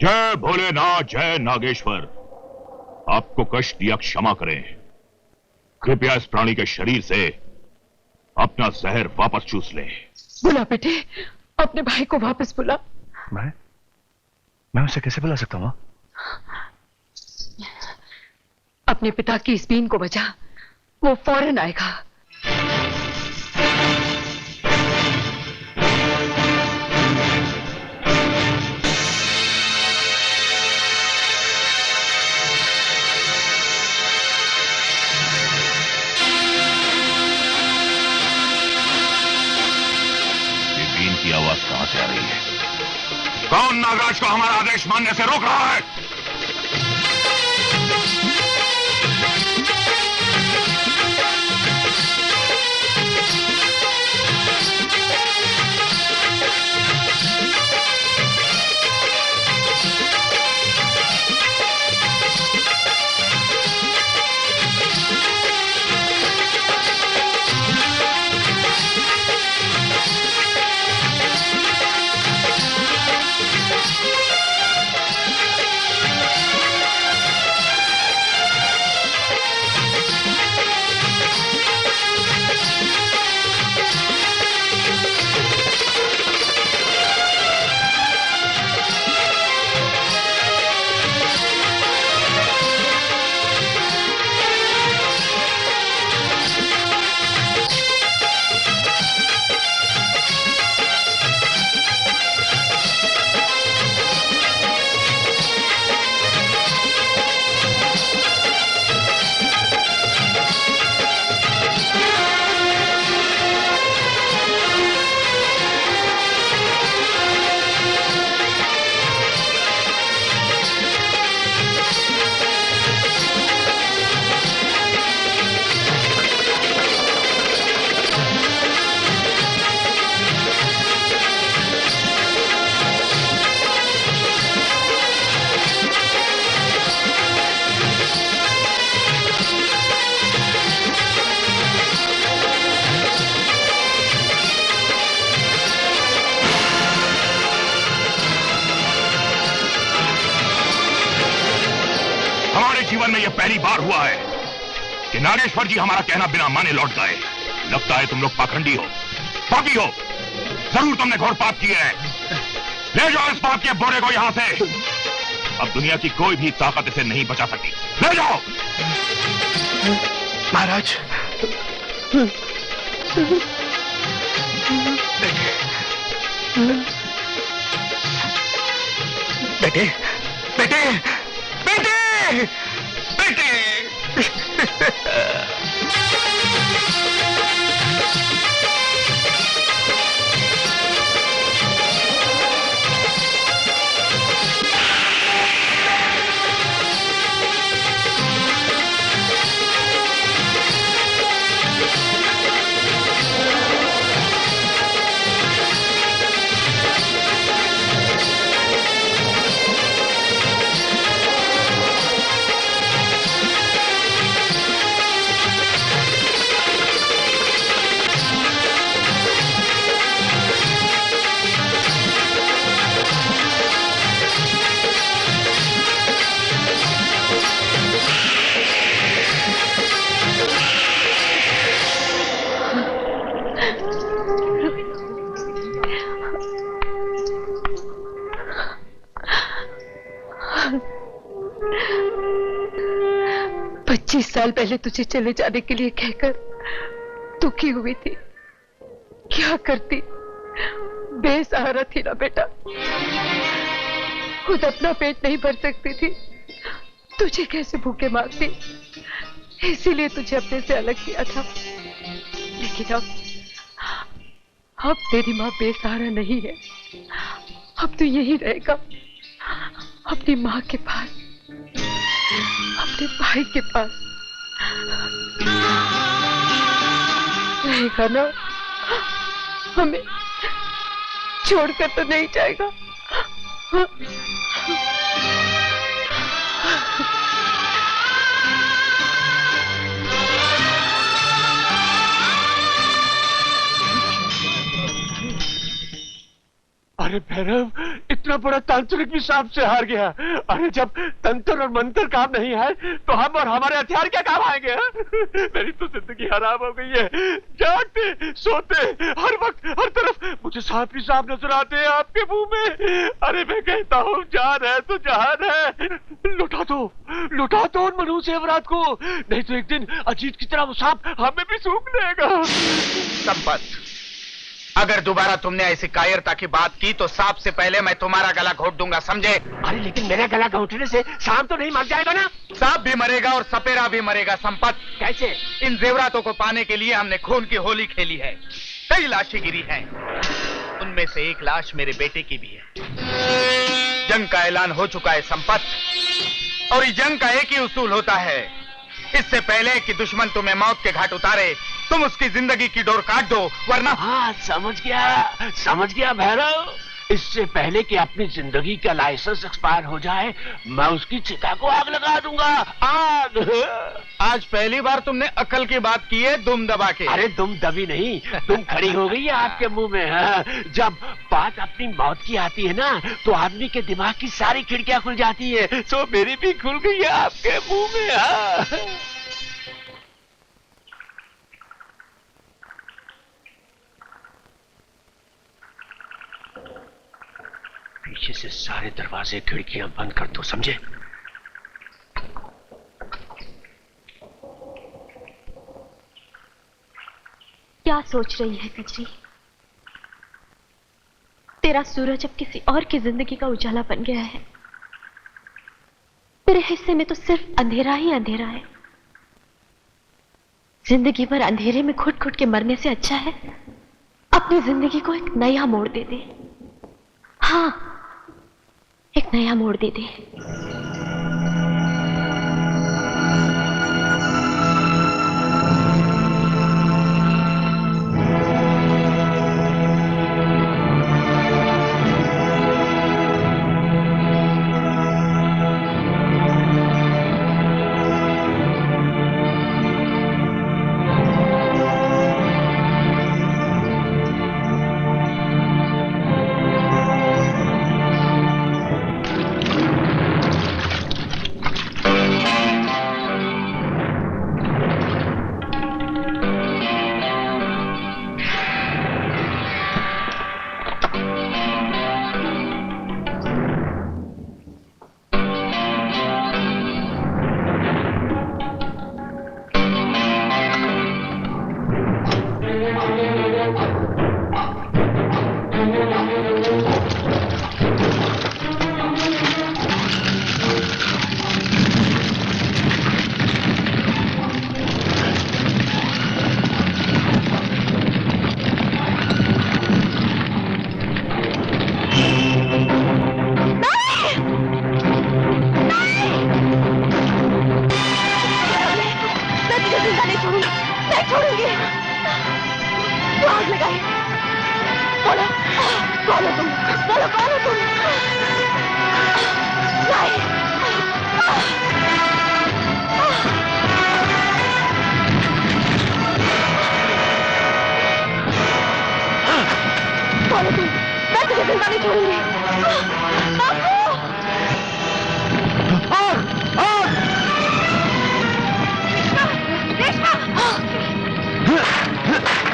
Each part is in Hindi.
जय भोलेनाथ, जय नागेश्वर। आपको कष्ट दिया क्षमा करें। कृपया इस प्राणी के शरीर से अपना जहर वापस चूस ले। बुला बेटे, अपने भाई को वापस बुला। मैं उसे कैसे बुला सकता हूँ? अपने पिता की इस बीन को बचा, वो फौरन आएगा। ये बीन की आवाज कहां से आ रही है? कौन नागराज को हमारा आदेश मानने से रोक रहा है? जीवन में यह पहली बार हुआ है कि नागेश्वर जी हमारा कहना बिना माने लौट गए। लगता है तुम लोग पाखंडी हो, पापी हो। जरूर तुमने घोर पाप किए हैं। ले जाओ इस पाप के बोरे को यहां से। अब दुनिया की कोई भी ताकत इसे नहीं बचा सकती। ले जाओ। महाराज, बेटे, बेटे, बेटे, बेटे। साल पहले तुझे चले जाने के लिए कहकर दुखी हुई थी। क्या करती, बेसहारा थी ना बेटा। खुद अपना पेट नहीं भर सकती थी, तुझे कैसे भूखे मारती। इसीलिए तुझे अपने से अलग किया था। लेकिन अब तेरी माँ बेसहारा नहीं है। अब तू यही रहेगा, अपनी माँ के पास, अपने भाई के पास रहेगा ना। हमें छोड़कर तो नहीं जाएगा। अरे भैरव, इतना बड़ा तांत्रिक भी सांप से हार गया। अरे जब तंत्र और मंत्र काम नहीं है तो हम और हमारे हथियार क्या काम आएंगे? मेरी तो जिंदगी हराम हो गई है। जागते सोते हर वक्त हर तरफ मुझे सांप ही सांप नजर आते हैं आपके मुंह में। अरे मैं कहता हूँ जान है तो जहान है, लुटा दो उन मनहूस एवरात को, नहीं तो एक दिन अजीत की तरह वो सांप हमें भी सूंघ लेगा। संपत, अगर दोबारा तुमने ऐसी कायरता की बात की तो सांप से पहले मैं तुम्हारा गला घोट दूंगा, समझे? अरे लेकिन मेरा गला घोटने से सांप तो नहीं मर जाएगा ना? सांप भी मरेगा और सपेरा भी मरेगा संपत। कैसे? इन जेवरातों को पाने के लिए हमने खून की होली खेली है। कई लाशें गिरी हैं, उनमें से एक लाश मेरे बेटे की भी है। जंग का ऐलान हो चुका है संपत, और इस जंग का एक ही उसूल होता है, इससे पहले कि दुश्मन तुम्हें मौत के घाट उतारे तुम उसकी जिंदगी की डोर काट दो, वरना। हाँ समझ गया भैरव। इससे पहले कि अपनी जिंदगी का लाइसेंस एक्सपायर हो जाए मैं उसकी चिता को आग लगा दूंगा। आग। आज पहली बार तुमने अकल की बात की है दुम दबा के। अरे दुम दबी नहीं, तुम खड़ी हो गई है आपके मुंह में। हाँ। जब बात अपनी मौत की आती है ना तो आदमी के दिमाग की सारी खिड़कियां खुल जाती है। सो मेरी भी खुल गई है आपके मुंह में। हाँ। पीछे से सारे दरवाजे खिड़कियां बंद कर दो, समझे? क्या सोच रही है कजरी? तेरा सूरज अब किसी और की जिंदगी का उजाला बन गया है। तेरे हिस्से में तो सिर्फ अंधेरा ही अंधेरा है। जिंदगी भर अंधेरे में घुट घुट के मरने से अच्छा है अपनी जिंदगी को एक नया मोड़ दे दे। हाँ, एक नया मोड़ दे दे।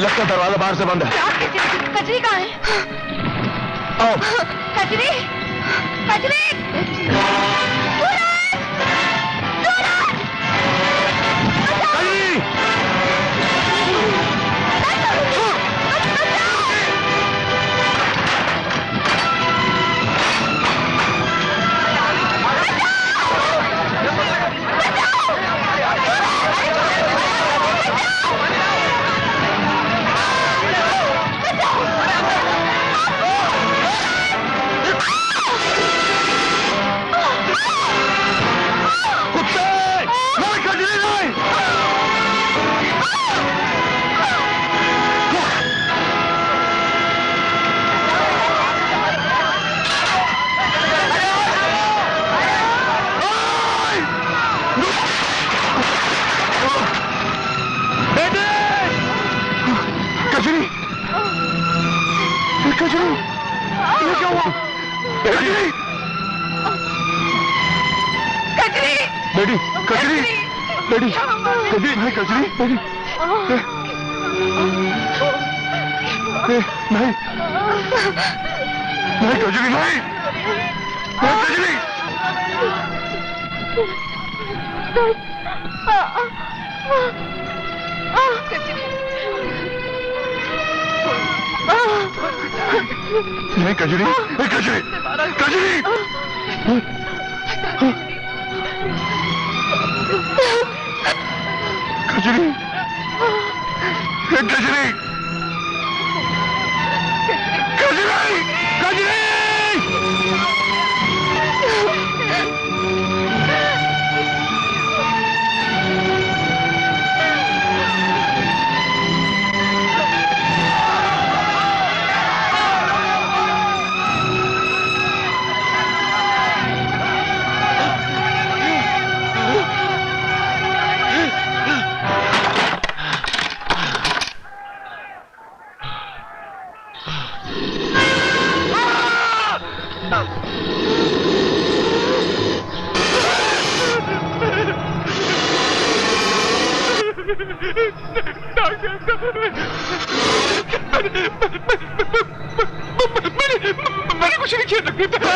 लगता दरवाजा बाहर से बंद है। कजरी कहाँ है? आओ। कजरी, कजरी, डैडी कजरी, डैडी कजरी भाई, कजरी डैडी, नहीं नहीं कजरी नहीं, कजरी नहीं, कजरी कजरी कजरी कजरी कजरी कजरी कजरी मैंने कुछ नहीं किया तकलीफ मुझे